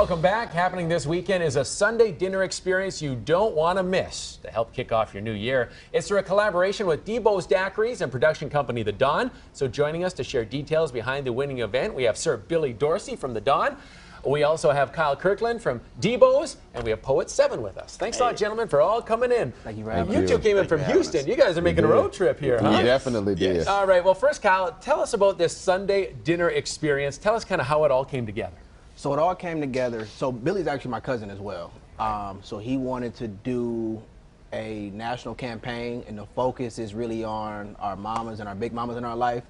Welcome back. Happening this weekend is a Sunday dinner experience you don't want to miss to help kick off your new year. It's through a collaboration with Debo's Daiquiris and production company The Don. So joining us to share details behind the winning event, we have Sir Billy Dorsey from The Don. We also have Kyle Kirkland from Debo's, and we have Poet 7 with us. Thanks a lot, gentlemen, for all coming in. Thank you for having us. You two came in from Houston. You guys are making a road trip here, huh? We definitely did. Yes. All right. Well, first, Kyle, tell us about this Sunday dinner experience. Tell us kind of how it all came together. So it all came together. So Billy's actually my cousin as well. So he wanted to do a national campaign, and the focus is really on our mamas and our big mamas in our life.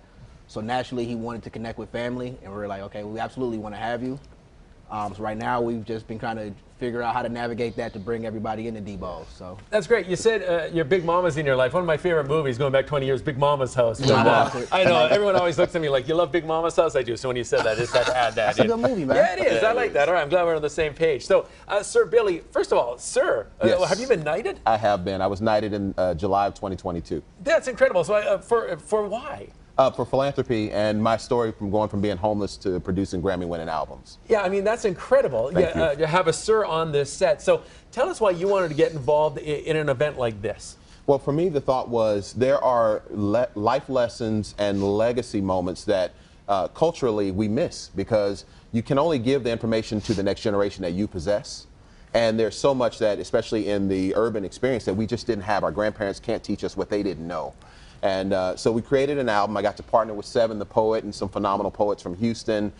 So naturally, he wanted to connect with family, and we were like, okay, we absolutely want to have you. So right now, we've just been trying to figure out how to navigate that to bring everybody into Debo's. So that's great. You said your big mama's in your life. One of my favorite movies, going back 20 years, Big Mama's House. I know everyone always looks at me like, "You love Big Mama's House?" I do. So when you said that, I just had to add that. That's a good movie, man. Yeah, it is. I like that. All right, I'm glad we're on the same page. So, Sir Billy, first of all, sir, Yes. have you been knighted? I have been. I was knighted in July of 2022. That's incredible. So, for why? For philanthropy and my story from going from being homeless to producing Grammy-winning albums. Yeah, I mean, that's incredible. Thank you. To have a sir on this set. So tell us why you wanted to get involved in an event like this. Well, for me, the thought was there are life lessons and legacy moments that culturally we miss because you can only give the information to the next generation that you possess. And there's so much that, especially in the urban experience, that we just didn't have. Our grandparents can't teach us what they didn't know. And so we created an album. I got to partner with Seven, the poet, and some phenomenal poets from Houston,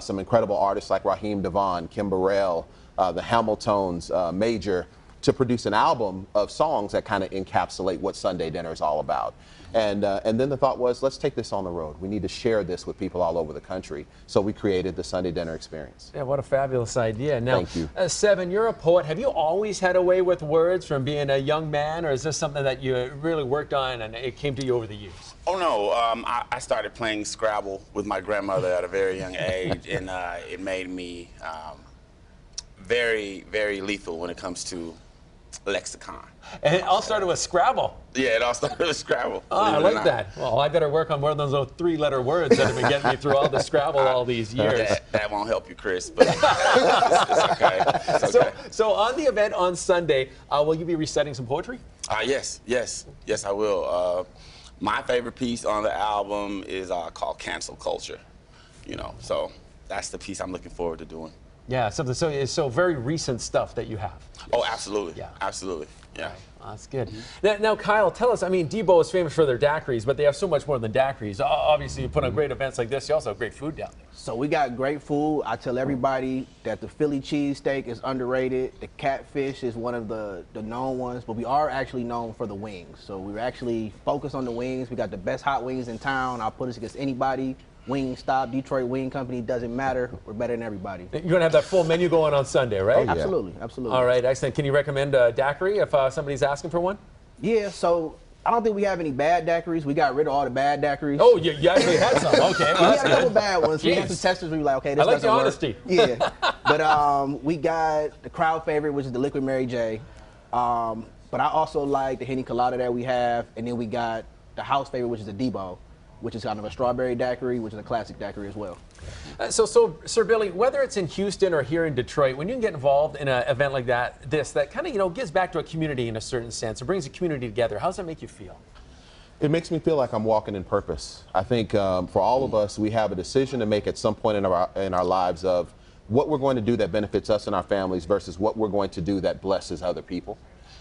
some incredible artists like Raheem Devon, Kim Burrell, the Hamiltones, Major, to produce an album of songs that kind of encapsulate what Sunday dinner is all about. And then the thought was, let's take this on the road. We need to share this with people all over the country. So we created the Sunday dinner experience. Yeah, what a fabulous idea. Now, Thank you. Seven, you're a poet. Have you always had a way with words from being a young man, or is this something that you really worked on and it came to you over the years? Oh, no. I started playing Scrabble with my grandmother at a very young age, and it made me very, very lethal when it comes to lexicon. And it all started with Scrabble. Yeah, it all started with Scrabble. Oh, I like that. Well, I better work on more than those three-letter words that have been getting me through all the Scrabble all these years. That won't help you, Chris, but it's okay. It's okay. So on the event on Sunday, will you be reciting some poetry? Yes, I will. My favorite piece on the album is called Cancel Culture. You know, so that's the piece I'm looking forward to doing. Yeah, something so very recent stuff that you have. Oh, absolutely. Yeah. Absolutely. Yeah. Right. Oh, that's good. Now, Kyle, tell us, I mean, Debo is famous for their daiquiris, but they have so much more than daiquiris. Obviously, you put on great events like this. You also have great food down there. So we got great food. I tell everybody that the Philly cheesesteak is underrated. The catfish is one of the known ones, but we are actually known for the wings. So we're actually focused on the wings. We got the best hot wings in town. I'll put us against anybody. Wingstop, Detroit Wing Company, doesn't matter. We're better than everybody. You're going to have that full menu going on Sunday, right? Oh, yeah. Absolutely, absolutely. All right, excellent. Can you recommend a daiquiri if somebody's asking for one? Yeah, so I don't think we have any bad daiquiris. We got rid of all the bad daiquiris. Oh, you actually had some. Okay, well, We that's had a couple good. bad ones. We had Jeez. some testers. We were like, okay, this I like the doesn't work. honesty. Yeah, but we got the crowd favorite, which is the Liquid Mary J. But I also like the Henny Colada that we have, and then we got the house favorite, which is the Debo, which is kind of a strawberry daiquiri, which is a classic daiquiri as well. So, Sir Billy, whether it's in Houston or here in Detroit, when you can get involved in an event like that kind of, gives back to a community in a certain sense, or brings a community together, how does that make you feel? It makes me feel like I'm walking in purpose. I think for all of us, we have a decision to make at some point in our lives of what we're going to do that benefits us and our families versus what we're going to do that blesses other people.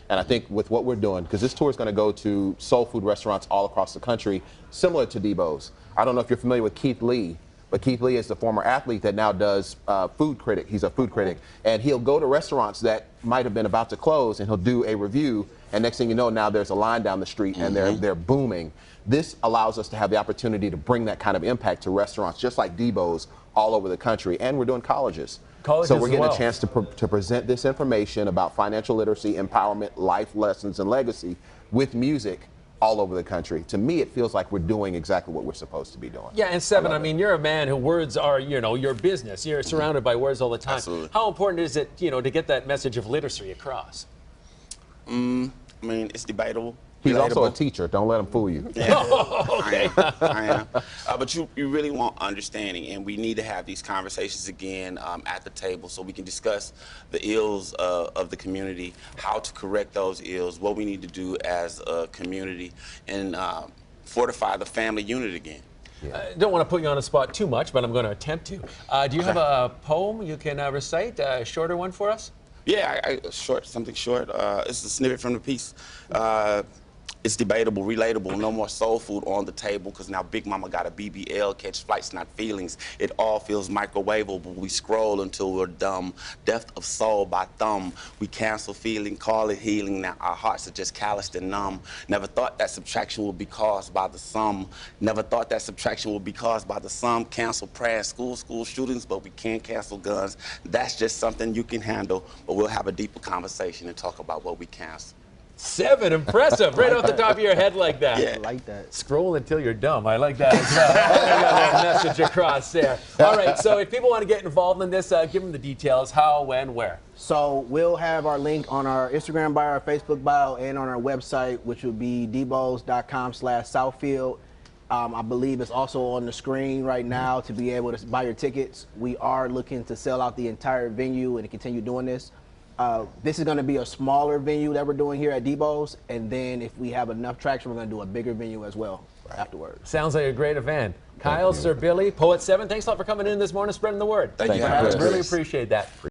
And I think with what we're doing, because this tour is going to go to soul food restaurants all across the country, similar to Debo's. I don't know if you're familiar with Keith Lee, but Keith Lee is the former athlete that now does food critic. He's a food critic. And he'll go to restaurants that might have been about to close, and he'll do a review. And next thing you know, now there's a line down the street, and they're booming. This allows us to have the opportunity to bring that kind of impact to restaurants, just like Debo's, all over the country. And we're doing colleges. So we're getting a chance to present this information about financial literacy, empowerment, life lessons, and legacy with music all over the country. To me, it feels like we're doing exactly what we're supposed to be doing. Yeah, and Seven, I mean, you're a man who words are, your business. You're surrounded by words all the time. Absolutely. How important is it, to get that message of literacy across? I mean, it's debatable. He's also a relatable. teacher. Don't let him fool you. Yeah, I am. But you really want understanding, and we need to have these conversations again at the table so we can discuss the ills of the community, how to correct those ills, what we need to do as a community, and fortify the family unit again. I don't want to put you on the spot too much, but I'm going to attempt to. Do you have a poem you can recite, a shorter one for us? Yeah, something short. It's a snippet from the piece. It's debatable, relatable, no more soul food on the table, because now Big Mama got a BBL, catch flights, not feelings. It all feels microwavable. We scroll until we're dumb. Death of soul by thumb. We cancel feeling, call it healing. Now our hearts are just calloused and numb. Never thought that subtraction would be caused by the sum. Never thought that subtraction would be caused by the sum. Cancel prayer and school shootings, but we can't cancel guns. That's just something you can handle, but we'll have a deeper conversation and talk about what we cancel. 7, impressive, right off the top of your head like that. Yeah. I like that. Scroll until you're dumb. I like that as well. I got a little message across there. All right, so if people want to get involved in this, give them the details, how, when, where. So we'll have our link on our Instagram bio, our Facebook bio, and on our website, which will be dbos.com/Southfield. I believe it's also on the screen right now to be able to buy your tickets. We are looking to sell out the entire venue and to continue doing this. This is going to be a smaller venue that we're doing here at Debo's, and then if we have enough traction, we're going to do a bigger venue as well afterwards. Sounds like a great event. Kyle, Sir Billy, Poet 7, thanks a lot for coming in this morning, spreading the word. Thank you. Chris. Really appreciate that.